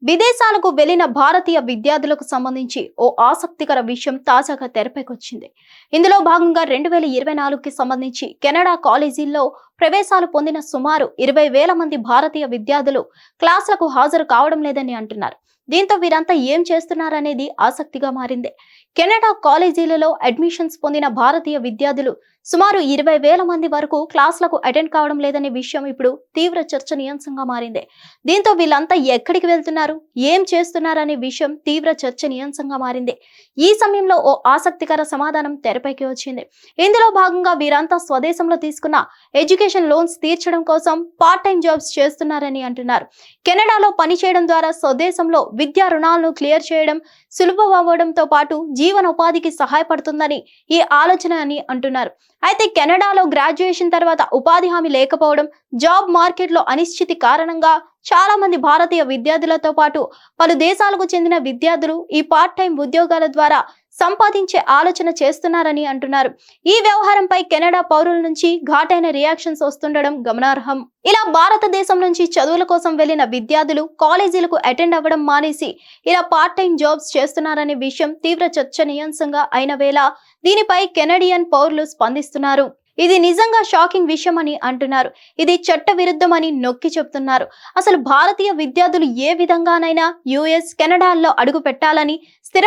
విదేశాలకు వెళ్లిన భారతీయ విద్యార్థులకు సంబంధించి ఓ ఆసక్తికర విషయం తాజాగా తెరపైకొచ్చింది. ఇందులో భాగంగా 2024కి సంబంధించి కెనడా కాలేజీల్లో ప్రవేశాలు పొందిన సుమారు 20,000 మంది భారతీయ విద్యార్థులు క్లాసులకు హాజరు కావడం లేదని అంటున్నారు. దీంతో వీరంతా ఏం చేస్తున్నారనేది ఆసక్తిగా మారింది. కెనడా కాలేజీలలో అడ్మిషన్స్ పొందిన భారతీయ విద్యార్థులు సుమారు 20,000 మంది వరకు క్లాసులకు అటెండ్ కావడం లేదనే విషయం ఇప్పుడు తీవ్ర చర్చనీయాంశంగా మారింది. దీంతో వీళ్ళంతా ఎక్కడికి వెళ్తున్నారు, ఏం చేస్తున్నారనే విషయం తీవ్ర చర్చనీయాంశంగా మారింది. ఈ సమయంలో ఓ ఆసక్తికర సమాధానం తెరపైకి వచ్చింది. ఇందులో భాగంగా వీరంతా స్వదేశంలో తీసుకున్న ఎడ్యుకేషన్ లోన్స్ తీర్చడం కోసం పార్ట్ టైం జాబ్స్ చేస్తున్నారని అంటున్నారు. కెనడాలో పనిచేయడం ద్వారా స్వదేశంలో విద్యా రుణాలను క్లియర్ చేయడం సులభం అవ్వడంతో పాటు జీవనోపాధికి సహాయపడుతుందని ఈ ఆలోచన అని అంటున్నారు. అయితే కెనడాలో గ్రాడ్యుయేషన్ తర్వాత ఉపాధి హామీ లేకపోవడం, జాబ్ మార్కెట్లో అనిశ్చితి కారణంగా చాలా మంది భారతీయ విద్యార్థులతో పాటు పలు దేశాలకు చెందిన విద్యార్థులు ఈ పార్ట్ టైం ఉద్యోగాల ద్వారా సంపాదించే ఆలోచన చేస్తున్నారని అంటున్నారు. ఈ వ్యవహారంపై కెనడా పౌరుల నుంచి ఘాటైన రియాక్షన్స్ వస్తుండడం గమనార్హం. ఇలా భారతదేశం నుంచి చదువుల కోసం వెళ్లిన విద్యార్థులు కాలేజీలకు అటెండ్ అవ్వడం మానేసి ఇలా పార్ట్ టైం జాబ్స్ చేస్తున్నారనే విషయం తీవ్ర చర్చనీయాంశంగా అయిన వేళ దీనిపై కెనడియన్ పౌరులు స్పందిస్తున్నారు. ఇది నిజంగా షాకింగ్ విషయం అని అంటున్నారు. ఇది చట్ట విరుద్ధమని నొక్కి చెబుతున్నారు. అసలు భారతీయ విద్యార్థులు ఏ విధంగానైనా యుఎస్, కెనడాల్లో అడుగు పెట్టాలని స్థిర